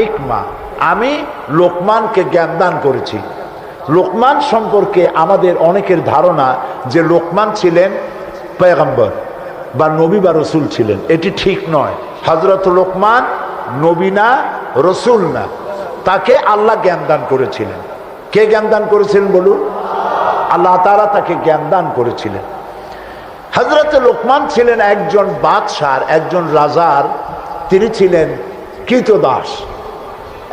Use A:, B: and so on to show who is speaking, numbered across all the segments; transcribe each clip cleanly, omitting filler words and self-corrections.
A: হিকমা, আমি লোকমানকে জ্ঞান দান করেছি। লোকমান সম্পর্কে আমাদের অনেকের ধারণা যে লোকমান ছিলেন পয়গম্বর বা নবী বা রসুল ছিলেন। এটি ঠিক নয়। হযরত লোকমান নবী না, রসুল না, তাকে আল্লাহ জ্ঞান দান করেছিলেন। কে জ্ঞান দান করেছিলেন বলুন? আল্লাহ তাআলা তাকে জ্ঞান দান করেছিলেন। হযরত লোকমান ছিলেন একজন বাদশার, একজন রাজার, তিনি ছিলেন কৃতদাস।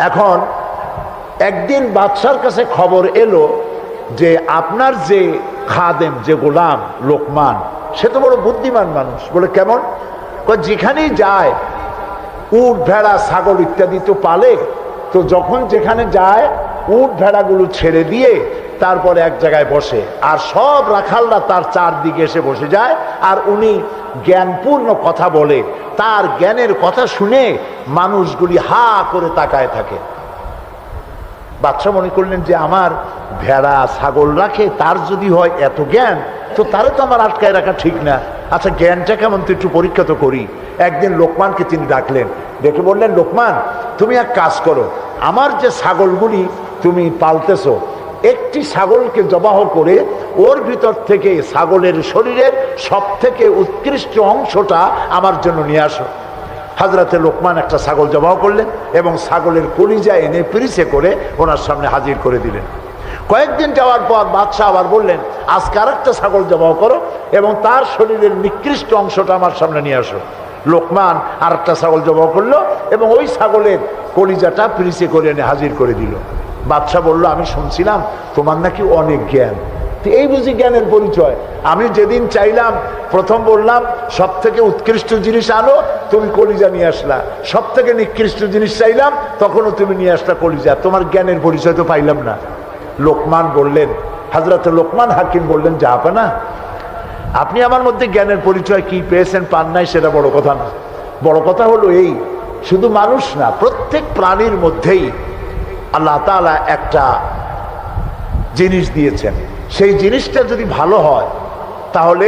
A: এখন একদিন বাদশার কাছে খবর এলো যে আপনার যে খাদেম, যে গোলাম লোকমান, সে তো বড় বুদ্ধিমান মানুষ। বলে কেমন? যেখানেই যায় উট ভেড়া ছাগল ইত্যাদি তো পালে, তো যখন যেখানে যায় উট ভেড়াগুলো ছেড়ে দিয়ে তারপরে এক জায়গায় বসে, আর সব রাখালরা তার চারদিকে এসে বসে যায়, আর উনি জ্ঞানপূর্ণ কথা বলে। তার জ্ঞানের কথা শুনে মানুষগুলি হা করে তাকায় থাকে। বাদশা মনে করলেন যে আমার ভেড়া ছাগল রাখে, তার যদি হয় এত জ্ঞান, তো তারে তো আমার আটকায় রাখা ঠিক না। আচ্ছা, জ্ঞানটা কেমন তো একটু পরীক্ষা তো করি। একদিন লোকমানকে তিনি ডাকলেন, ডেকে বললেন, লোকমান, তুমি এক কাজ করো, আমার যে ছাগলগুলি তুমি পালতেছো, একটি ছাগলকে জবাহ করে ওর ভিতর থেকে ছাগলের শরীরের সব থেকে উৎকৃষ্ট অংশটা আমার জন্য নিয়ে আসো। হযরতে লোকমান একটা ছাগল জবাহ করলেন এবং ছাগলের কলিজা এনে পিরিচে করে ওনার সামনে হাজির করে দিলেন। কয়েকদিন যাওয়ার পর বাদশাহ আবার বললেন, আজকে আরেকটা ছাগল জবাহ করো এবং তার শরীরের নিকৃষ্ট অংশটা আমার সামনে নিয়ে আসো। লোকমান আরেকটা ছাগল জবাহ করলো এবং ওই ছাগলের কলিজাটা পিরিচে করে এনে হাজির করে দিল। বাদশাহ বলল, আমি শুনছিলাম তোমার নাকি অনেক জ্ঞান, এই বুঝি জ্ঞানের পরিচয়? আমি যেদিন চাইলাম, প্রথম বললাম সব থেকে উৎকৃষ্ট জিনিস আনো, তুমি কলিজা নিয়ে আসলা। সব থেকে নিকৃষ্ট জিনিস চাইলাম, তখনও তুমি নিয়ে আসলা কলিজা। তোমার জ্ঞানের পরিচয় তো পাইলাম না। লোকমান বললেন, হযরত লোকমান হাকিম বললেন, জাহাপানা, আপনি আমার মধ্যে জ্ঞানের পরিচয় কি পেয়েছেন পান নাই সেটা বড় কথা না। বড় কথা হলো এই, শুধু মানুষ না, প্রত্যেক প্রাণীর মধ্যেই আল্লাহ তাআলা একটা জিনিস দিয়েছেন। সেই জিনিসটা যদি ভালো হয় তাহলে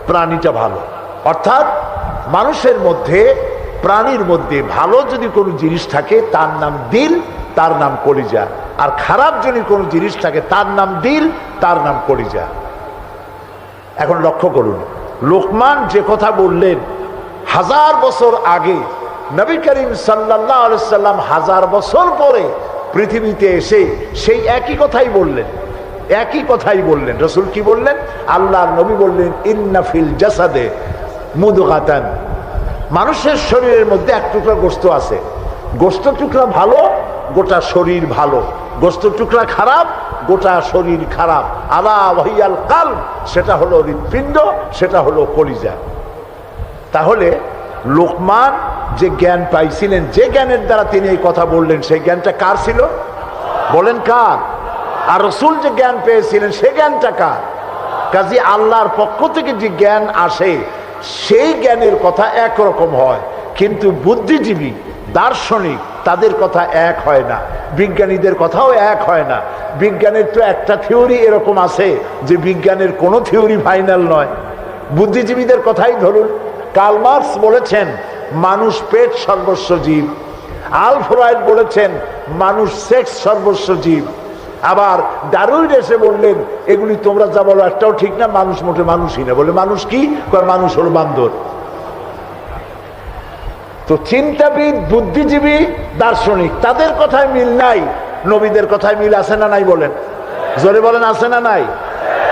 A: প্রাণীটা ভালো। অর্থাৎ মানুষের মধ্যে, প্রাণীর মধ্যে ভালো যদি কোনো জিনিস থাকে তার নাম দিল, তার নাম কলিজা। আর খারাপ যদি কোনো জিনিস থাকে তার নাম দিল, তার নাম কলিজা। এখন লক্ষ্য করুন, লোকমান যে কথা বললেন 1000 বছর আগে, নবী করিম সাল্লাল্লাহু আলাইহি সাল্লাম 1000 বছর পরে পৃথিবীতে এসে সেই একই কথাই বললেন। একই কথাই বললেন। রাসূল কি বললেন? আল্লাহর নবী বললেন, ইন্না ফিল জাসাদে মুদগাতান, মানুষের শরীরের মধ্যে এক টুকরা গোশত আছে। গোশত টুকরা ভালো, গোটা শরীর ভালো। গোশত টুকরা খারাপ, গোটা শরীর খারাপ। আলা ওয়াহিয়াল কালব, সেটা হলো হৃৎপিণ্ড, সেটা হলো কলিজা। তাহলে লোকমান যে জ্ঞান পাইছিলেন, যে জ্ঞানের দ্বারা তিনি এই কথা বললেন, সেই জ্ঞানটা কার ছিল? বলেন কার? আর রাসূল যে জ্ঞান পেয়েছিলেন সেই জ্ঞানটা কার? কাজী আল্লাহর পক্ষ থেকে যে জ্ঞান আসে সেই জ্ঞানের কথা একরকম হয়, কিন্তু বুদ্ধিজীবী, দার্শনিক, তাদের কথা এক হয় না। বিজ্ঞানীদের কথাও এক হয় না। বিজ্ঞানের তো একটা থিওরি এরকম আছে যে বিজ্ঞানের কোনো থিওরি ফাইনাল নয়। বুদ্ধিজীবীদের কথাই ধরুন, কার্ল মার্কস বলেছেন মানুষ পেট সর্বস্ব জীব। আলফ্রেড বলেছেন মানুষ সেক্স সর্বস্ব জীব। আবার ডারউইন এসে বললেন, এগুলি তোমরা যা বলো একটাও ঠিক না, মানুষ মোটে মানুষই না। বলে মানুষ কি? মানুষ হলো বান্দর। তো চিন্তাবিদ, বুদ্ধিজীবী, দার্শনিক, তাদের কথায় মিল নাই, নবীদের কথায় মিল আছে না নাই? বলেন, জোরে বলেন, আছে না নাই?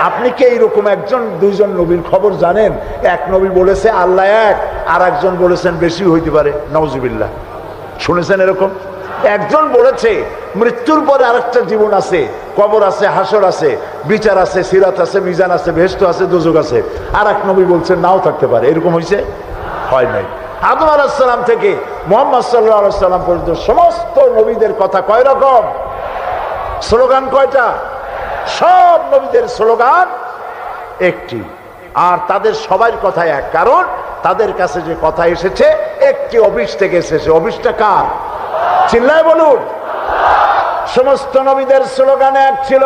A: আপনি কি এইরকম একজন দুইজন নবীর খবর জানেন? এক নবী বলেছে আল্লাহ এক, আর একজন বলেছেন বেশি হইতে পারে, নাউজুবিল্লাহ। শুনেছেন এরকম? একজন বলেছে মৃত্যুর পরে আরেকটা জীবন আছে, কবর আছে, হাসর আছে, বিচার আছে, সিরাত আছে, মিজান আছে, বেহেশত আছে, দোজখ আছে। আর এক নবী বলছেন নাও থাকতে পারে। এরকম হয়েছে? হয় নাই। আদম আলাইহিস সালাম থেকে মুহাম্মদ সাল্লাল্লাহু আলাইহি সাল্লাম পর্যন্ত সমস্ত নবীদের কথা কয় রকম? স্লোগান কয়টা? সব নবীদের স্লোগান একটি, আর তাদের সবার কথা এক। কারণ তাদের কাছে যে কথা এসেছে একটি অফিস থেকে এসেছে। অফিসটা কার? চিল্লায় বলুন। সমস্ত নবীদের স্লোগান এক ছিল।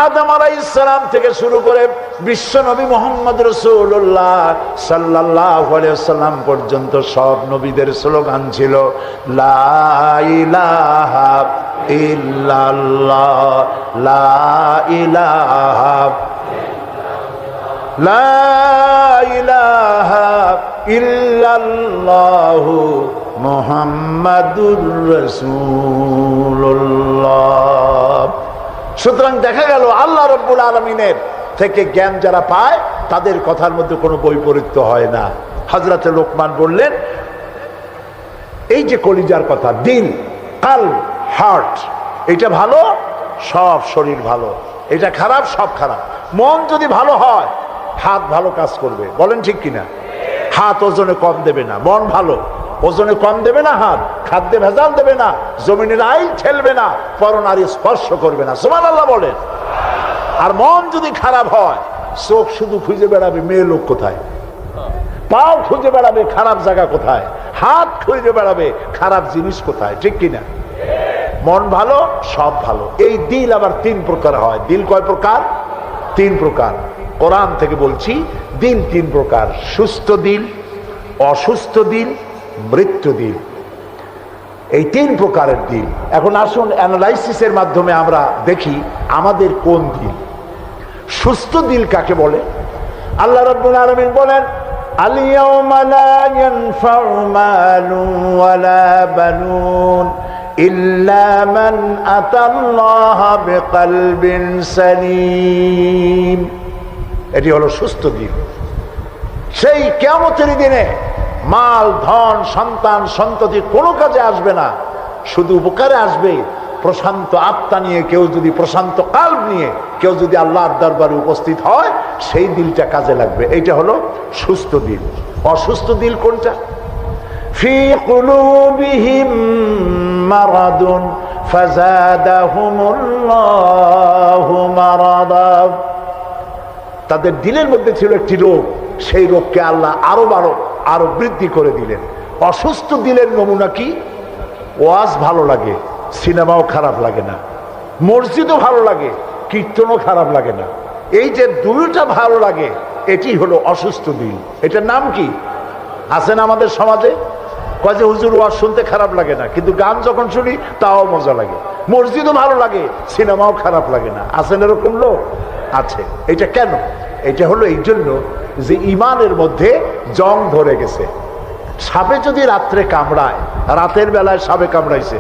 A: আদম আলাইহিস সালাম থেকে শুরু করে বিশ্ব নবী মুহাম্মদ রাসূলুল্লাহ সাল্লাল্লাহু আলাইহি ওয়াসাল্লাম পর্যন্ত সব নবীদের স্লোগান ছিল লা ইলাহা ইল্লাল্লাহ, লা ইলাহা, লা ইলাহা ইল্লাল্লাহু মুহাম্মাদুর রাসূলুল্লাহ। সুতরাং দেখা গেল আল্লাহ রাব্বুল আলামিনের থেকে জ্ঞান যারা পায় তাদের কথার মধ্যে কোনো বৈপরীত্য হয় না। হযরত লোকমান বললেন এই যে কলিজার কথা, দিল, কালব, হার্ট, এটা ভালো সব শরীর ভালো, এটা খারাপ সব খারাপ। মন যদি ভালো হয় হাত ভালো কাজ করবে, বলেন ঠিক কিনা? হাত ওজনে কম দেবে না, মন ভালো ওজনে কম দেবে না, হাত খাদ্যে ভেজাল দেবে না, জমিনের আইল ঠেলবে না, পরনারী স্পর্শ করবে না, সুবহানাল্লাহ বলেন। আর মন যদি খারাপ হয় চোখ শুধু খুঁজে বেড়াবে মেয়ে লোক কোথায়, পাও খুঁজে বেড়াবে খারাপ জায়গা কোথায়, হাত খুঁজে বেড়াবে খারাপ জিনিস কোথায়, ঠিক কিনা? মন ভালো সব ভালো। এই দিল আবার তিন প্রকার হয়। দিল কয় প্রকার? তিন প্রকার। কোরআন থেকে বলছি, দিল তিন প্রকার: সুস্থ দিল, অসুস্থ দিল, মৃত্যু দিল। এই তিন প্রকারের দিল। এখন আসুন অ্যানালাইসিসের মাধ্যমে আমরা দেখি আমাদের কোন দিল। সুস্থ দিল কাকে বলে? আল্লাহ রাব্বুল আলামিন বলেন আল-ইয়াওমা লা ইয়ানফাউ মালুন ওয়ালা বানুন ইল্লা মান আতাল্লাহা বিকলবিন সালিম। এটি হলো সুস্থ দিল। সেই কিয়ামতের দিনে মাল, ধন, সন্তান, সন্ততি কোনো কাজে আসবে না, শুধু উপকারে আসবে প্রশান্ত আত্মা নিয়ে কেউ যদি, প্রশান্ত কাল্ব নিয়ে কেউ যদি আল্লাহর দরবারে উপস্থিত হয়, সেই দিলটা কাজে লাগবে। এইটা হলো সুস্থ দিল। অসুস্থ দিল কোনটা? ফি কুলুবিহিম মারাদুন ফাযাদাহুমুল্লাহু মারাদা। তাদের দিলের মধ্যে ছিল একটি রোগ, সেই রোগকে আল্লাহ আরো বৃদ্ধি করে দিলেন। অসুস্থ দিলের নমুনা কি? ওয়াজ ভালো লাগে, সিনেমাও খারাপ লাগে না, মসজিদও ভালো লাগে, কীর্তনও খারাপ লাগে না। এই যে দুইটা ভালো লাগে, এটি হলো অসুস্থ দিল। এটার নাম কি? আছে না আমাদের সমাজে? কয় যে হুজুর ওয়াজ শুনতে খারাপ লাগে না, কিন্তু গান যখন শুনি তাও মজা লাগে, মসজিদও ভালো লাগে, সিনেমাও খারাপ লাগে না। আছেন এরকম লোক? আছে। এটা কেন? এটা হলো এই জন্য যে ইমানের মধ্যে জং ধরে গেছে। সাপে যদি রাত্রে কামড়ায়, রাতের বেলায় সাপে কামড়াইছে,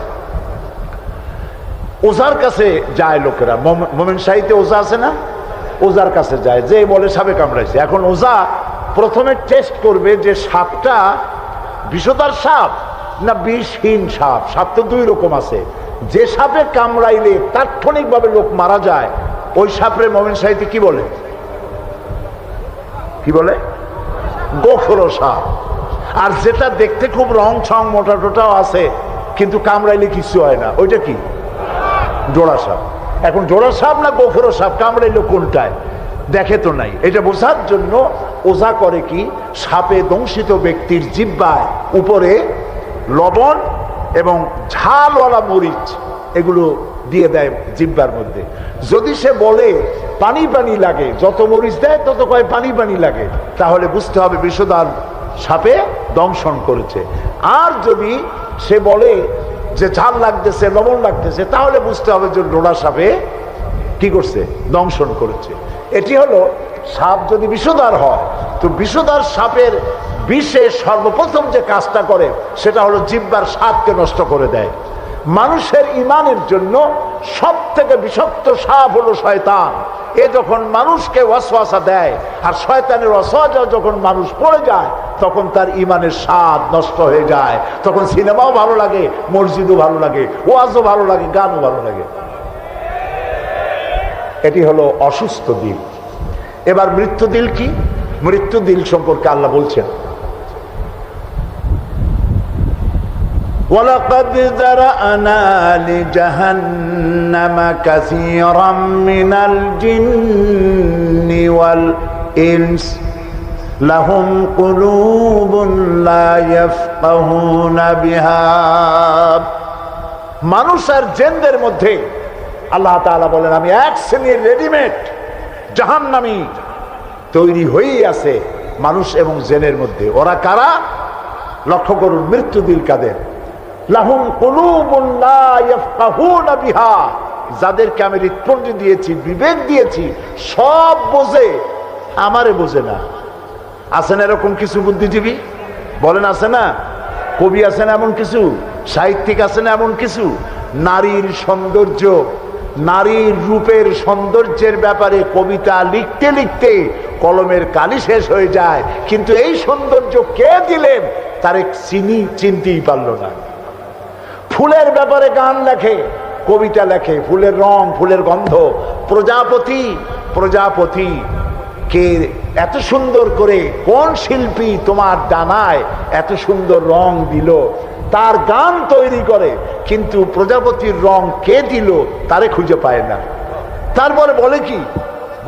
A: ওজার কাছে যায় লোকেরা। মোমেন শাহীতে ওজা আছে না? ওজার কাছে যায়, যে বলে সাপে কামড়াইছে। এখন ওজা প্রথমে টেস্ট করবে যে সাপটা বিষধর সাপ না বিষহীন সাপ। সাপ তো দুই রকম আছে। যে সাপে কামড়াইলে তাৎক্ষণিকভাবে লোক মারা যায়, ওই সাপরে মোমেন শাহীতে কি বলে? কি বলে? গোখরো সাপ। আর যেটা দেখতে খুব রং ছং মোটা টোটাও আছে কিন্তু কামড়াইলে কিছু হয় না, ওইটা কি? জোড়া সাপ। এখন জোড়া সাপ না গোখরো সাপ কামড়াইলো কোনটায় দেখে তো নাই। এটা বোঝার জন্য ওঝা করে কি, সাপে দংশিত ব্যক্তির জিহ্বার উপরে লবণ এবং ঝালওয়ালা মরিচ এগুলো দিয়ে দেয় জিহ্বার মধ্যে। যদি সে বলে পানি পানি লাগে, যত মরিচ দেয় তত কয় পানি পানি লাগে, তাহলে বুঝতে হবে বিষধর সাপে দংশন করেছে। আর যদি সে বলে যে ঝাল লাগতেছে, লবণ লাগতেছে, তাহলে বুঝতে হবে যে ডোরা সাপে কি করছে? দংশন করেছে। এটি হলো সাপ যদি বিষধর হয়, তো বিষধর সাপের বিষে সর্বপ্রথম যে কাজটা করে সেটা হলো জিহ্বার স্বাদকে নষ্ট করে দেয়। মানুষের ইমানের জন্য সব থেকে বিষাক্ত সাপ হলো শয়তান। এ যখন মানুষকে ওয়াসওয়াসা দেয়, আর শয়তানের ওয়াসওয়াসা যখন মানুষ পড়ে যায়, তখন তার ইমানের স্বাদ নষ্ট হয়ে যায়। তখন সিনেমাও ভালো লাগে, মসজিদও ভালো লাগে, ওয়াজও ভালো লাগে, গানও ভালো লাগে। এটি হলো অসুস্থ দিল। এবার মৃত্যু দিল কি? মৃত্যু দিল সম্পর্কে আল্লাহ বলছেন وَلَقَدْ ذَرَأْنَا لِجَهَنَّمَ كَثِيرًا مِنَ الْجِنِّ وَالْإِنسِ لَهُمْ قُلُوبٌ لَا يَفْقَهُونَ بِهَا। মানুষ আর জিনদের মধ্যে আল্লাহ তাআলা বলেন আমি এক শ্রেণীর রেডিমেড জাহান্নামী তৈরি হয়েই আছে মানুষ এবং জিনের মধ্যে। ওরা কারা? লক্ষ্য করুন, মৃত্যু দিল কাদের। লাহুম কুলুবুন লা ইয়াফকাহুনা বিহা, যাদেরকে আমি হৃৎপিণ্ড দিয়েছি, বিবেক দিয়েছি, সব বোঝে, আমারে বোঝে না। আছেন এরকম কিছু বুদ্ধিজীবী? বলেন আছে না? কবি আছেন এমন কিছু? সাহিত্যিক আছেন এমন কিছু? নারীর সৌন্দর্য, নারীর রূপের সৌন্দর্যের ব্যাপারে কবিতা লিখতে লিখতে কলমের কালি শেষ হয়ে যায়, কিন্তু এই সৌন্দর্য কে দিলেন তার চিনতেই পারল না। ফুলের ব্যাপারে গান লেখে, কবিতা লেখে, ফুলের রং, ফুলের গন্ধ। প্রজাপতি, প্রজাপতি কে এত সুন্দর করে, কোন শিল্পী তোমার ডানায় এত সুন্দর রং দিল, তার গান তৈরি করে, কিন্তু প্রজাপতির রং কে দিল তারে খুঁজে পায় না। তারপরে বলে কি?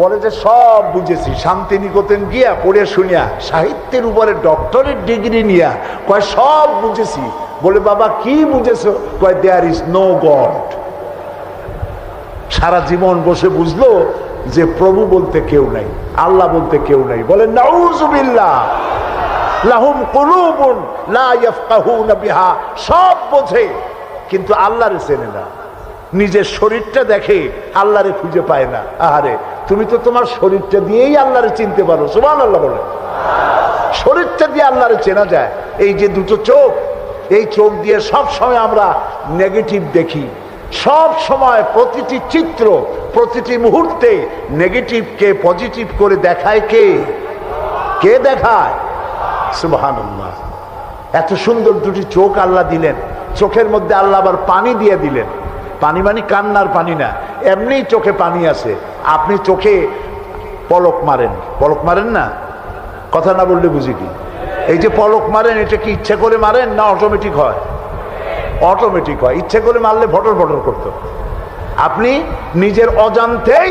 A: বলে যে সব বুঝেছি, শান্তিনিকেতন গিয়া পড়ে শুনিয়া, সাহিত্যের উপরে ডক্টরেট ডিগ্রি নিয়া কয় সব বুঝেছি। বলে বাবা কি বুঝেছো? কয় দেয়ার ইজ নো গড। সারা জীবন বসে বুঝলো যে প্রভু বলতে কেউ নাই, আল্লাহ বলতে কেউ নাই। বলে নাউযুবিল্লাহ। লাহুম কুলুবুন লা ইয়াফকাহুনা বিহা, সব বোঝে কিন্তু আল্লাহরে চেনে না। নিজের শরীরটা দেখে, আল্লাহরে খুঁজে পায় না। আহারে, তুমি তো তোমার শরীরটা দিয়েই আল্লাহরে চিনতে পারো। সুবহানাল্লাহ বলে। শরীরটা দিয়ে আল্লাহরে চেনা যায়। এই যে দুটো চোখ, এই চোখ দিয়ে সব সময় আমরা নেগেটিভ দেখি। সব সময় প্রতিটি চিত্র, প্রতিটি মুহূর্তে নেগেটিভকে পজিটিভ করে দেখায় কে? কে দেখায়? সুবহানাল্লাহ। এত সুন্দর দুটি চোখ আল্লাহ দিলেন, চোখের মধ্যে আল্লাহ আবার পানি দিয়ে দিলেন। পানি মানে কান্নার পানি না, এমনি চোখে পানি আছে। আপনি চোখে পলক মারেন, পলক মারেন না? কথা না বললে বুঝি কি? এই যে পলক মারেন, এটা কি ইচ্ছা করে মারেন না অটোমেটিক হয়? অটোমেটিক হয়। ইচ্ছে করে মারলে ভটর ভটর করতো। আপনি নিজের অজান্তেই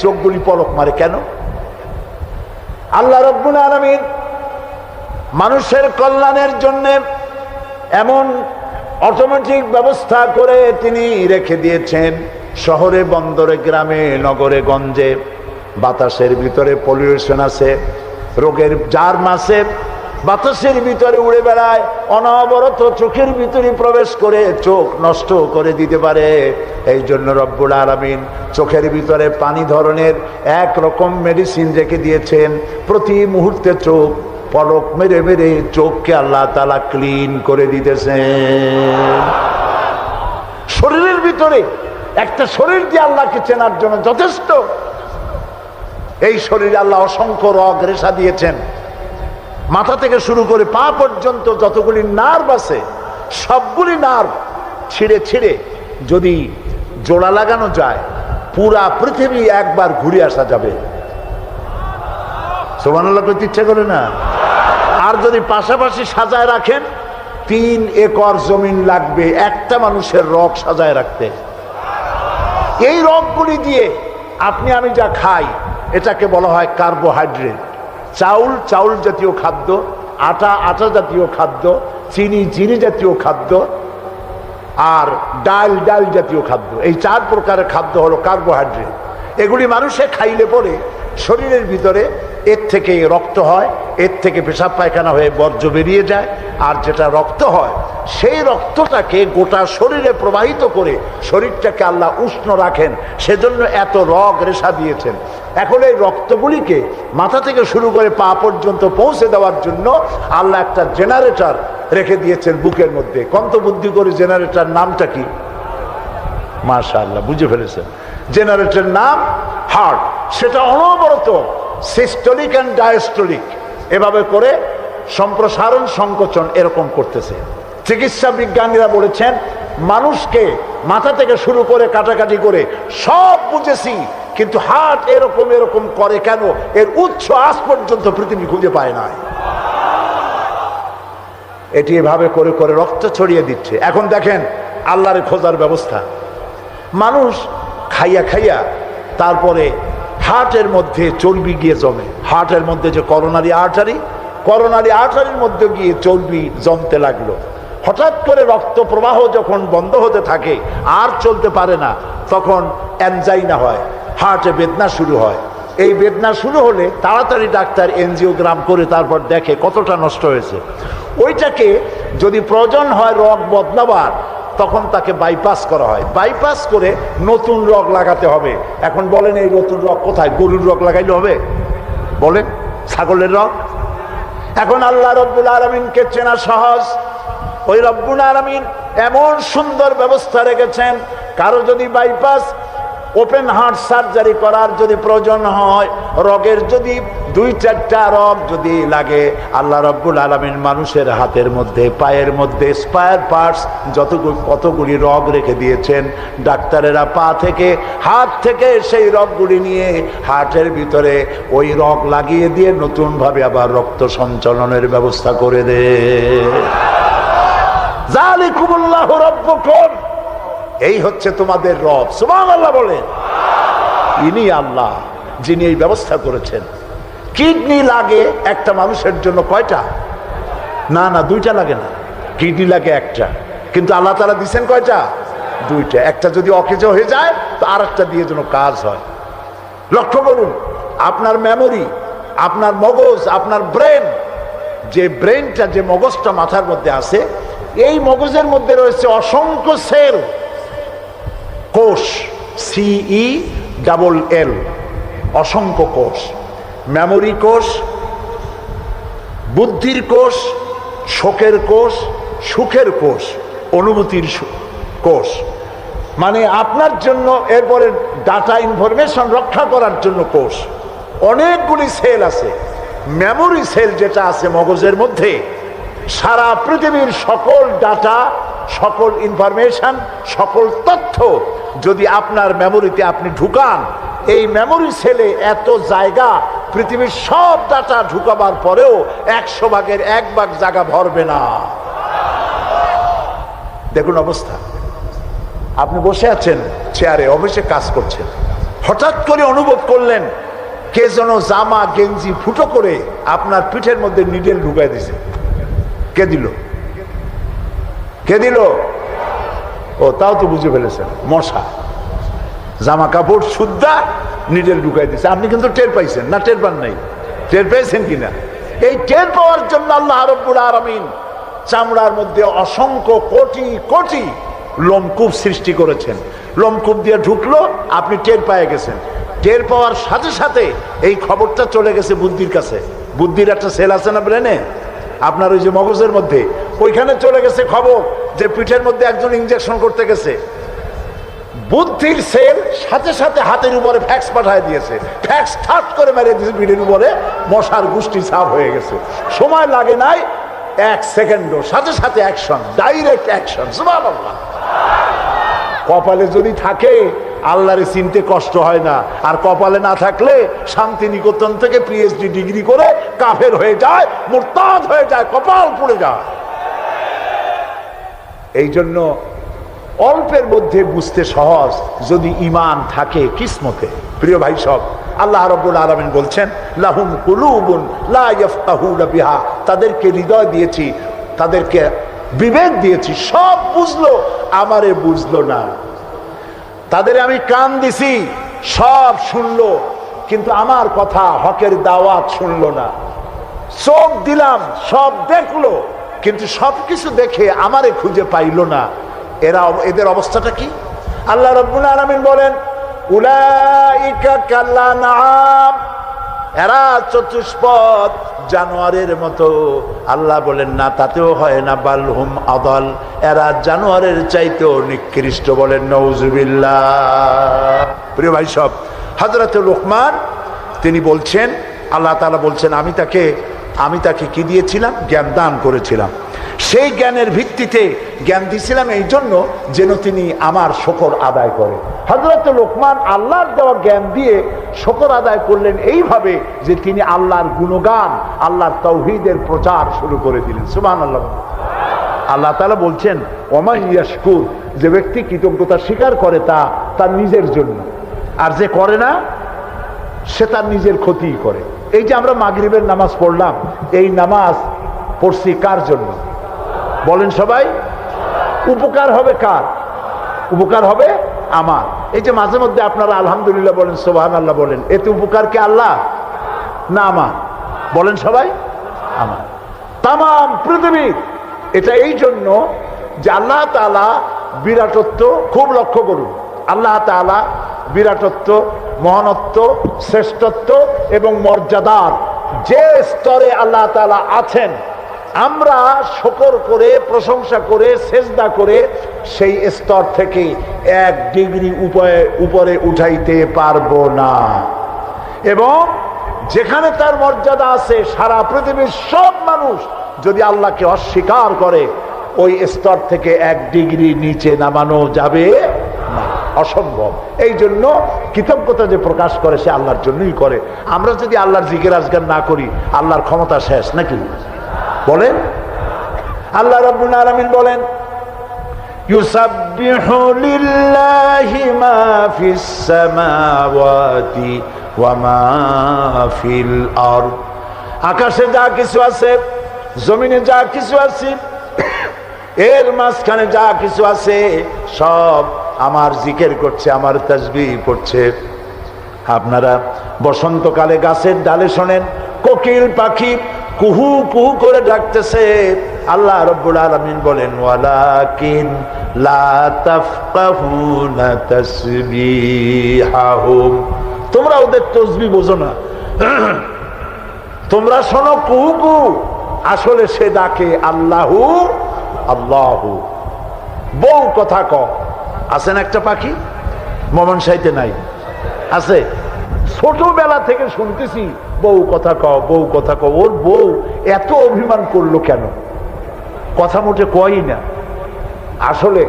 A: চোখগুলি পলক মারে কেন? আল্লাহ রাব্বুল আলামিন মানুষের কল্যাণের জন্য এমন অটোমেটিক ব্যবস্থা করে তিনি রেখে দিয়েছেন। শহরে, বন্দরে, গ্রামে, নগরে, গঞ্জে বাতাসের ভিতরে পলিউশন আছে, রোগের জার্ম আছে, বাতাসের ভিতরে উড়ে বেড়ায়, অনবরত চোখের ভিতরে প্রবেশ করে চোখ নষ্ট করে দিতে পারে। এই জন্য রব্বুল আলামিন চোখের ভিতরে পানি ধরনের এক রকম মেডিসিন রেখে দিয়েছেন। প্রতি মুহূর্তে চোখ পলক মেরে মেরে চোখকে আল্লাহ তাআলা ক্লিন করে দিতেছেন। শরীরের ভিতরে একটা শরীর দিয়ে আল্লাহকে চেনার জন্য যথেষ্ট। এই শরীরে আল্লাহ অসংখ্য রগ রেশা দিয়েছেন। মাথা থেকে শুরু করে পা পর্যন্ত যতগুলি নার্ভ আছে, সবগুলি নার্ভ ছিঁড়ে ছিঁড়ে যদি জোড়া লাগানো যায়, পুরা পৃথিবী একবার ঘুরে আসা যাবে। সুবহানাল্লাহ করতে ইচ্ছা করে না? আর যদি পাশাপাশি সাজায় রাখেন, 3 একর জমিন লাগবে একটা মানুষের রগ সাজায় রাখতে। এই রগগুলি দিয়ে আপনি আমি যা খাই, এটাকে বলা হয় কার্বোহাইড্রেট। চাউল, চাউল জাতীয় খাদ্য, আটা, আটা জাতীয় খাদ্য, চিনি, চিনি জাতীয় খাদ্য, আর ডাল, ডাল জাতীয় খাদ্য। এই 4 প্রকারের খাদ্য হলো কার্বোহাইড্রেট। এগুলি মানুষে খাইলে পরে শরীরের ভিতরে এর থেকে রক্ত হয়, এর থেকে পেশাব পায়খানা হয়ে বর্জ্য বেরিয়ে যায়, আর যেটা রক্ত হয় সেই রক্তটাকে গোটা শরীরে প্রবাহিত করে শরীরটাকে আল্লাহ উষ্ণ রাখেন। সেজন্য এত রগ রেশা দিয়েছেন। এখন এই রক্তগুলিকে মাথা থেকে শুরু করে পা পর্যন্ত পৌঁছে দেওয়ার জন্য আল্লাহ একটা জেনারেটর রেখে দিয়েছেন বুকের মধ্যে। কন্ত বুদ্ধি করে জেনারেটর নামটা কি? মাশাআল্লাহ, বুঝে ফেলেছেন। জেনারেটরের নাম হার্ট। সেটা অনবরত সিস্টোলিক অ্যান্ড ডায়াস্টোলিক এভাবে করে সম্প্রসারণ, সংকোচন এরকম করতেছে। চিকিৎসা বিজ্ঞানীরা বলেছেন মানুষকে মাথা থেকে শুরু করে কাটাকাটি করে সব বুঝেছি, কিন্তু হার্ট এরকম এরকম করে কেন, এর উৎস আজ পর্যন্ত পৃথিবী খুঁজে পায় না। এটি এভাবে করে করে রক্ত ছড়িয়ে দিচ্ছে। এখন দেখেন আল্লাহর খোঁজার ব্যবস্থা। মানুষ খাইয়া খাইয়া তারপরে হার্টের মধ্যে চর্বি গিয়ে জমে। হার্টের মধ্যে যে করোনারি আর্টারি, করোনারি আর্টারির মধ্যে গিয়ে চর্বি জমতে লাগলো। হঠাৎ করে রক্ত প্রবাহ যখন বন্ধ হতে থাকে, আর চলতে পারে না, তখন অ্যানজাইনা হয়, হার্টে বেদনা শুরু হয়। এই বেদনা শুরু হলে তাড়াতাড়ি ডাক্তার এনজিওগ্রাম করে তারপর দেখে কতটা নষ্ট হয়েছে। ওইটাকে যদি প্রয়োজন হয় রগ বদলাবার, তখন তাকে বাইপাস করা হয়। বাইপাস করে নতুন রগ লাগাতে হবে। এখন বলেন এই নতুন রগ কোথায়? গরুর রগ লাগাইলে হবে? বলেন, ছাগলের রগ? এখন আল্লাহ রব্বুল আলামিনকে চেনা সহজ। ওই রব্বুল আলামিন এমন সুন্দর ব্যবস্থা রেখেছেন, কারো যদি বাইপাস ওপেন হার্ট সার্জারি করার যদি প্রয়োজন হয়, রগের যদি 2-4টা রগ যদি লাগে, আল্লাহ রব্বুল আলামিন মানুষের হাতের মধ্যে, পায়ের মধ্যে স্পায়ার পার্টস কতগুলি রগ রেখে দিয়েছেন। ডাক্তারেরা পা থেকে, হাত থেকে সেই রগগুলি নিয়ে হার্টের ভিতরে ওই রগ লাগিয়ে দিয়ে নতুনভাবে আবার রক্ত সঞ্চালনের ব্যবস্থা করে দেয়। যালিকুমুল্লাহু রাব্বুকুম, এই হচ্ছে তোমাদের রব। সুবহানাল্লাহ বলেন। ইনি আল্লাহ যিনি এই ব্যবস্থা করেছেন। কিডনি লাগে একটা মানুষের জন্য কয়টা? না না, 2টা লাগে না, কিডনি লাগে একটা, কিন্তু আল্লাহ তাআলা দিচ্ছেন কয়টা? 2টা। একটা যদি অকেজো হয়ে যায় তো আরেকটা দিয়ে যেন কাজ হয়। লক্ষ্য করুন, আপনার মেমোরি, আপনার মগজ, আপনার ব্রেন, যে ব্রেনটা, যে মগজটা মাথার মধ্যে আছে, এই মগজের মধ্যে রয়েছে অসংখ্য সেল, কোষ, CELL, অসংখ্য কোষ। মেমোরি কোষ, বুদ্ধির কোষ, শোকের কোষ, সুখের কোষ, অনুভূতির কোষ, মানে আপনার জন্য, এরপরে ডাটা ইনফরমেশন রক্ষা করার জন্য কোষ। অনেকগুলি সেল আছে। মেমোরি সেল যেটা আছে মগজের মধ্যে, সারা পৃথিবীর সকল ডাটা, সকল ইনফরমেশন, সকল তথ্য যদি আপনার মেমোরিতে আপনি ঢুকান, এই মেমোরি সেলে এত জায়গা, পৃথিবীর সব ডাটা ঢুকাবার পরেও 100 ভাগের 1 ভাগ জায়গা ভরবে না। দেখুন অবস্থা। আপনি বসে আছেন চেয়ারে, অফিসে কাজ করছেন, হঠাৎ করে অনুভব করলেন কে যেন জামা গেঞ্জি ফুটো করে আপনার পিঠের মধ্যে নিডেল ঢুকাই দিছে। কে দিল? কে দিল? ও, তাও তো বুঝে ফেলেছেন, মশা। জামা কাপড় সুদ্ধা নিডেল ঢুকাই দিছে। আপনি কিন্তু টের পাইছেন না? টের পান নাই? টের পেয়েছেন কিনা? এই টের পাওয়ার জন্য আল্লাহ রাব্বুল আলামিন চামড়ার মধ্যে অসংখ্য কোটি কোটি লোমকূপ সৃষ্টি করেছেন। লোমকূপ দিয়ে ঢুকলো, আপনি টের পেয়ে গেছেন। টের পাওয়ার সাথে সাথে এই খবরটা চলে গেছে বুদ্ধির কাছে। বুদ্ধির একটা সেল আছে না ব্রেনে, আপনার ওই যে মগজের মধ্যে, ওইখানে চলে গেছে খবর যে পিঠের মধ্যে একজন ইনজেকশন করতে গেছে। বুদ্ধির সেল সাথে সাথে হাতের উপরে ফ্যাক্স পাঠিয়ে দিয়েছে। ফ্যাক্স ঠাট করে মেরে দিয়েছে পিঠের উপরে, মশার গোষ্ঠী সাফ হয়ে গেছে। সময় লাগে নাই 1 সেকেন্ডও, সাথে সাথে অ্যাকশন, ডাইরেক্ট অ্যাকশন। সুবহানাল্লাহ। কপালে যদি থাকে আল্লাহরে চিনতে কষ্ট হয় না, আর কপালে না থাকলে শান্তিনিকেতন থেকে PhD ডিগ্রি করে কাফের হয়ে যায়, মুরতাদ হয়ে যায়, কপাল পুড়ে যায়। এই জন্য অল্পের মধ্যে বুঝতে সহজ, যদি ঈমান থাকে কিসমতে। প্রিয় ভাই সব, আল্লাহ রাব্বুল আলামিন বলছেন লাহুম কুলুবুন লা ইয়াফকাহুনা বিহা, তাদেরকে হৃদয় দিয়েছি, তাদেরকে বিবেক দিয়েছি, সব বুঝলো, আমারে বুঝলো না। তাদের আমি কান দিছি, সব শুনলো, কিন্তু আমার কথা, হকের দাওয়াত শুনলো না। চোখ দিলাম, সব দেখলো, কিন্তু সবকিছু দেখে আমারে খুঁজে পাইলো না। এদের অবস্থাটা কি? আল্লাহ রাব্বুল আলামিন বলেন উলাইকা কাল্লানাম, এরা চতুষ্পদ জানোয়ারের মতো। আল্লাহ বলেন না, তাতেও হয় না, বালহুম আদাল, এরা জানোয়ারের চাইতেও নিকৃষ্ট। বলেন নাউজুবিল্লাহ। প্রিয় ভাই সব, হযরত লোকমান তিনি বলছেন, আল্লাহ তাআলা বলছেন আমি তাকে কি দিয়েছিলাম? জ্ঞান দান করেছিলাম। সেই জ্ঞানের ভিত্তিতে জ্ঞান দিয়েছিলাম এই জন্য যেন তিনি আমার শুকর আদায় করে। হযরত লোকমান আল্লাহর দেওয়া জ্ঞান দিয়ে শুকর আদায় করলেন এইভাবে যে তিনি আল্লাহর গুণগান, আল্লাহর তাওহীদের প্রচার শুরু করে দিলেন। সুবহানাল্লাহ। আল্লাহ তাআলা বলছেন ওমান ইয়াশকুর, যে ব্যক্তি কৃতজ্ঞতা স্বীকার করে তা তার নিজের জন্য, আর যে করে না সে তার নিজের ক্ষতিই করে। এই যে আমরা মাগরিবের নামাজ পড়লাম, এই নামাজ পড়ছি কার জন্য? বলেন সবাই। উপকার হবে কার? উপকার হবে আমার। এই যে মাঝে মধ্যে আপনারা আলহামদুলিল্লাহ বলেন, সুবহানাল্লাহ বলেন, এতে উপকার কি আল্লাহ না আমার? বলেন সবাই, আমার। তাম পৃথিবীর এটা এই জন্য যে আল্লাহ তাআলা বিরাটত্ব খুব লক্ষ্য করুন। আল্লাহ তাআলা বিরাটত্ব, মহানত্ব, শ্রেষ্ঠত্ব এবং মর্যাদার যে স্তরে আল্লাহ তাআলা আছেন, আমরা শুকর করে, প্রশংসা করে, সেজদা করে সেই স্তর থেকে 1 ডিগ্রি উপরে উঠাইতে পারবো না। এবং যেখানে তার মর্যাদা আছে, সারা পৃথিবীর সব মানুষ যদি আল্লাহকে অস্বীকার করে, ওই স্তর থেকে 1 ডিগ্রি নিচে নামানো যাবে না, অসম্ভব। এই জন্য কৃতজ্ঞতা যে প্রকাশ করে সে আল্লাহর জন্যই করে। আমরা যদি আল্লাহর জিকির আজগার না করি, আল্লাহর ক্ষমতা শেষ নাকি? বলেন। আল্লাহ রাব্বুল আলামিন বলেন, ইউসাব্বিহু লিল্লাহি মা ফিস সামাওয়াতি ওয়া মা ফিল আরদ। আকাশে যা কিছু আছে, জমিনে যা কিছু আছে, এর মাঝখানে যা কিছু আছে, সব আমার জিকির করছে, আমার তাসবিহ করছে। আপনারা বসন্তকালে গাছের ডালে শোনেন কোকিল পাখি কুহু কুহু করে ডাকতেছে। আল্লাহ রাব্বুল আলামিন বলেন, ওয়ালাকিন লা তাফকাহুনা তাসবিহাহুম। তোমরা ওদের তাসবিহ বোঝো না, তোমরা শোনো কুহু কুহু, আসলে সে ডাকে আল্লাহু আল্লাহু। বউ কথা ক, আছেন একটা পাখি মমন সাইতে নাই, আছে? ছোটবেলা থেকে শুনতেছি বউ কথা কও, বউ কথা কও। ওর বউ এত অভিমান করলো কেন? কথা মোটে কই না। আসলে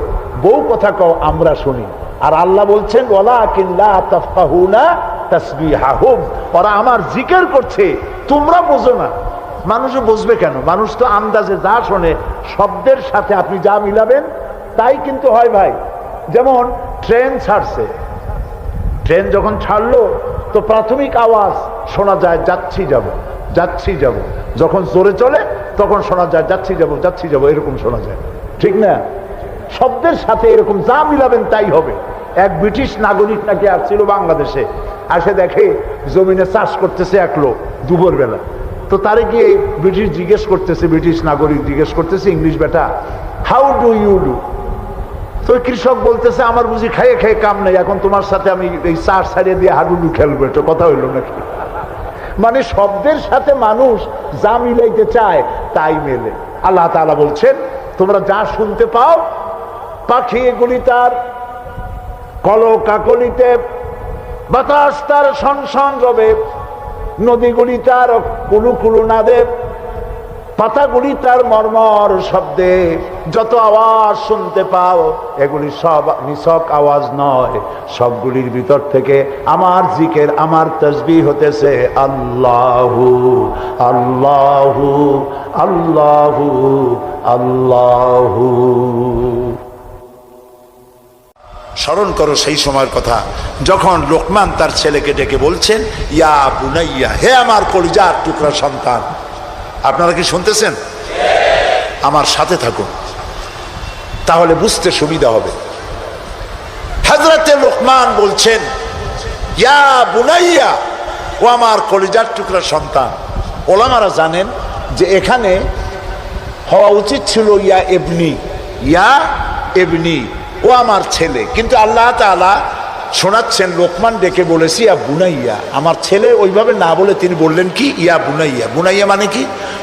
A: বউ কথা কও আমরা শুনি, আর আল্লাহ বলছেন ওয়ালাকিন লা তাফকাহুনা তাসবিহাহুম, ওরা আমার জিকির করছে, তোমরা বোঝো না। মানুষও বুঝবে কেন? মানুষ তো আন্দাজে যা শোনে, শব্দের সাথে আপনি যা মিলাবেন তাই কিন্তু হয় ভাই। যেমন ট্রেন ছাড়ছে, ট্রেন যখন ছাড়লো তো প্রাথমিক আওয়াজ শোনা যায় যাচ্ছি যাব, যাচ্ছি যাব। যখন জোরে চলে তখন শোনা যায় যাচ্ছি যাব, যাচ্ছি যাব, এরকম শোনা যায়, ঠিক না? শব্দের সাথে এরকম যা মিলাবেন তাই হবে। এক ব্রিটিশ নাগরিক নাকি আসছিল বাংলাদেশে, আসে দেখে জমিনে চাষ করতেছে এক লোক দুপুর বেলা। তো তারে গিয়ে ব্রিটিশ জিজ্ঞেস করতেছে, ব্রিটিশ নাগরিক জিজ্ঞেস করতেছে, ইংলিশ বেটা, হাউ ডু ইউ ডু? তো কৃষক বলতেছে, আমার বুঝি খাইয়ে খাইয়ে কাম নেই, এখন তোমার সাথে আমি এই চাষ ছাড়িয়ে দিয়ে হাডুডু খেলবো। এটা কথা হইল নাকি? মানে শব্দের সাথে মানুষ যা মিলাইতে চায় তাই মেলে। আল্লাহ তাআলা বলছেন, তোমরা যা শুনতে পাও, পাখি এগুলি তার কলকাকলিতে, বাতাস তার শনশন রবে, নদীগুলি তার কুলু কুলু নাদে, পাতাগুলি তার মর্মর শব্দে। যত আওয়াজ শুনতে পাও এগুলি সব নিছক আওয়াজ নয়, সবগুলির ভিতর থেকে আমার জিকির, আমার তাসবিহ হতেছে আল্লাহু আল্লাহু আল্লাহু আল্লাহু। স্মরণ করো সেই সময়ের কথা যখন লোকমান তার ছেলেকে ডেকে বলছেন, ইয়া বুনাইয়া, হে আমার কলিজার টুকরা সন্তান। আপনারা কি শুনতেছেন? আমার সাথে থাকুন, তাহলে বুঝতে সুবিধা হবে। হযরতে লোকমান বলছেন, ইয়া বুনাইয়া, ও আমার কলিজার টুকরা সন্তান। ওলামারা জানেন যে এখানে হওয়া উচিত ছিল ইয়া ইবনি, ইয়া ইবনি, ও আমার ছেলে। কিন্তু আল্লাহ তাআলা শোনাচ্ছেন লোকমান ডেকে বলেছি ইয়া বুনাইয়া, আমার ছেলে। ওইভাবে না বলে তিনি বললেন কি, ইয়া বুনাইয়া। বুনাইয়া মানে কি?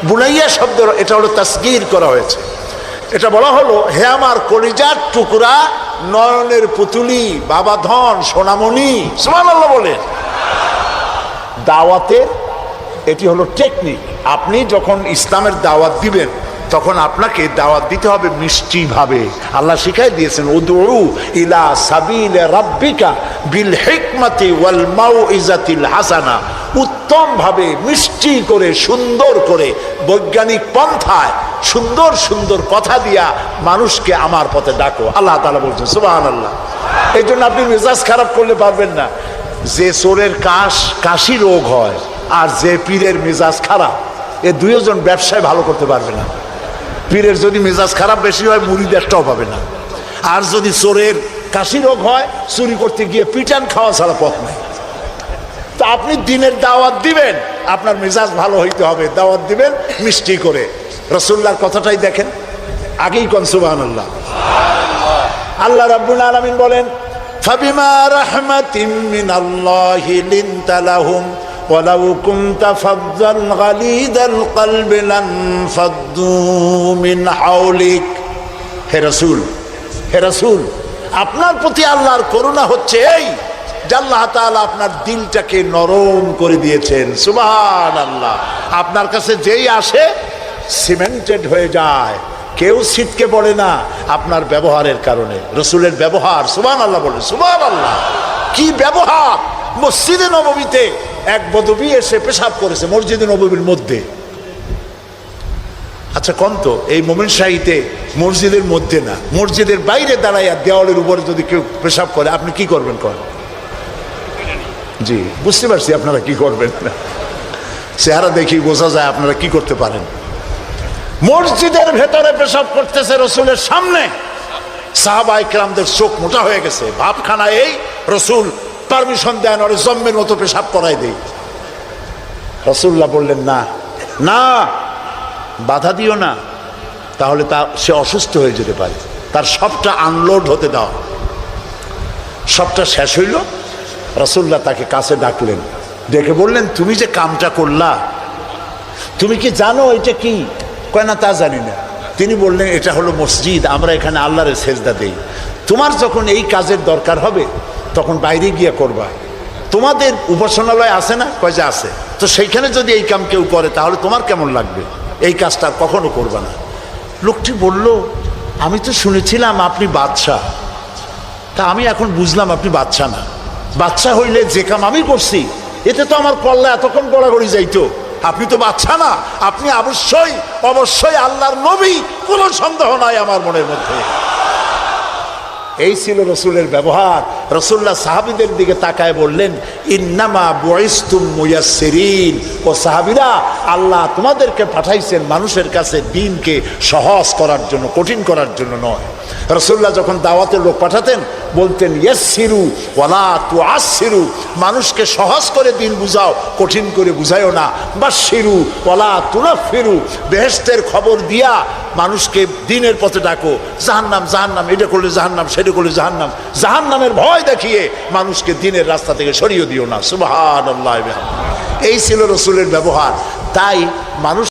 A: বুনাইয়া শব্দ এটা হলো তাসগীর করা হয়েছে। এটা বলা হলো, হে আমার কলিজার টুকরা, নয়নের পুতুলি, বাবা ধন, সোনামণি। সুবহানাল্লাহ বলেন। দাওয়াতের এটি হলো টেকনিক। আপনি যখন ইসলামের দাওয়াত দিবেন তখন আপনাকে দাওয়াত দিতে হবে মিষ্টি ভাবে। আল্লাহ শিখাই দিয়েছেন, উদউ ইলা সাবিলি রাব্বিকা বিল হিকমাতি ওয়াল মাউইজাতিল হাসানা। উত্তম ভাবে, মিষ্টি করে, সুন্দর করে, বৈজ্ঞানিক পন্থায় সুন্দর সুন্দর কথা দিয়া মানুষকে আমার পথে ডাকো। আল্লাহ তাআলা বলছেন, সুবহানাল্লাহ। এই জন্য আপনি মেজাজ খারাপ করলে পারবেন না। যে চোরের কাশি রোগ হয় আর যে পীরের মেজাজ খারাপ, এ দুইজন ব্যবসায় ভালো করতে পারবে না। পীরের যদি মেজাজ খারাপ বেশি হয় মুরিদ একটাও পাবে না, আর যদি চোরের কাশি রোগ হয়, চুরি করতে গিয়ে পিটান খাওয়া ছাড়া পথ নেই। তো আপনি দিনের দাওয়াত দিবেন, আপনার মেজাজ ভালো হইতে হবে, দাওয়াত দিবেন মিষ্টি করে। রাসূলুল্লাহর কথাটাই দেখেন, আগেই কোন সুবহানাল্লাহ। আল্লাহ রাব্বুল আলামিন বলেন, ফাবিমা রাহমাতিন মিনাল্লাহি লিনতা লাহুম ওয়ালাউ কুনতা ফাযযাল গালিদাল কলবি লানফাদ্দু মিন হাওলিক। হে রাসূল, আপনার প্রতি আল্লাহর করুণা হচ্ছে এই যে আল্লাহ তাআলা আপনার দিলটাকে নরম করে দিয়েছেন। সুবহানাল্লাহ। আপনার কাছে যেই আসে সিমেন্টেড হয়ে যায়, কেউ ছিটকে পড়ে না আপনার ব্যবহারের কারণে। রাসূলের ব্যবহার, সুবহানাল্লাহ বলে, সুবহানাল্লাহ। কি ব্যবহার! মসজিদে নববীতে এক বদবী এসে পেশাব করেছে মসজিদে নববীর মধ্যে। আচ্ছা কোন তো, এই মোমেন শাহীতে মসজিদের মধ্যে না, মসজিদের বাইরে দাঁড়াইয়া দেওয়ালের উপরে যদি কেউ পেশাব করে, আপনি কি করবেন? করেন জি, বুঝতে পারছি আপনারা কি করবেন। চেহারা দেখি বোঝা যায় আপনারা কি করতে পারেন। মসজিদের ভেতরে পেশাব করতেছে রাসূলের সামনে। সাহাবায়ে কেরামদের চোখ মোটা হয়ে গেছে, ভাবখানা এই রাসূল পারমিশন দেন ওরে জম্মের মতো পেশাব করাই দেই। রাসূলুল্লাহ বললেন, না না, বাধা দিও না, তাহলে সে অসুস্থ হয়ে যেতে পারে। তার সবটা আনলোড হতে দাও। সবটা শেষ হইল, রাসূলুল্লাহ তাকে কাছে ডাকলেন, ডেকে বললেন, তুমি যে কামটা করলা, তুমি কি জানো এটা কি? কয় না, তা জানি না। তিনি বললেন, এটা হলো মসজিদ, আমরা এখানে আল্লাহর সেজদা দেই। তোমার যখন এই কাজের দরকার হবে তখন বাইরে গিয়ে করবা। তোমাদের উপাসনালয় আছে না? কয় যে আছে। তো সেইখানে যদি এই কাম কেউ করে তাহলে তোমার কেমন লাগবে? এই কাজটা কখনো করবা না। লোকটি বলল, আমি তো শুনেছিলাম আপনি বাদশাহ, তা আমি এখন বুঝলাম আপনি বাদশাহ না। বাদশাহ হইলে যে কাম আমি করছি এতে তো আমার কল্লা এতক্ষণ গড়াগড়ি যাইতো। আপনি তো বাদশাহ না, আপনি অবশ্যই আল্লাহর নবী, কোনো সন্দেহ নাই আমার মনের মধ্যে। এই ছিল রাসূলের ব্যবহার। রাসূলুল্লাহ সাহাবীদের দিকে তাকায় বললেন, ইন্নামা বুইসতুম মুয়াসসিরিন। ও সাহাবীরা, আল্লাহ তোমাদেরকে পাঠাইছেন মানুষের কাছে দ্বীনকে সহজ করার জন্য, কঠিন করার জন্য নয়। রাসূলুল্লাহ যখন দাওয়াতের লোক পাঠাতেন বলতেন, ইয়াসসিরু ওয়ালা তুআসসিরু। মানুষকে সহজ করে দ্বীন বুঝাও, কঠিন করে বুঝাইও না। বাশশিরু ওয়ালা তুনাফিরু। বেহেশতের খবর দিয়া মানুষকে দ্বীনের পথে ডাকো। জাহান্নাম, এটা করলে জাহান্নাম, সেটা করলে জাহান্নাম। জাহান্নামের ভয় দেখিয়ে মানুষকে দ্বীনের রাস্তা থেকে সরিয়ে দিও না। সুবহানাল্লাহ। এই ছিল রাসূলের ব্যবহার। তাই মানুষ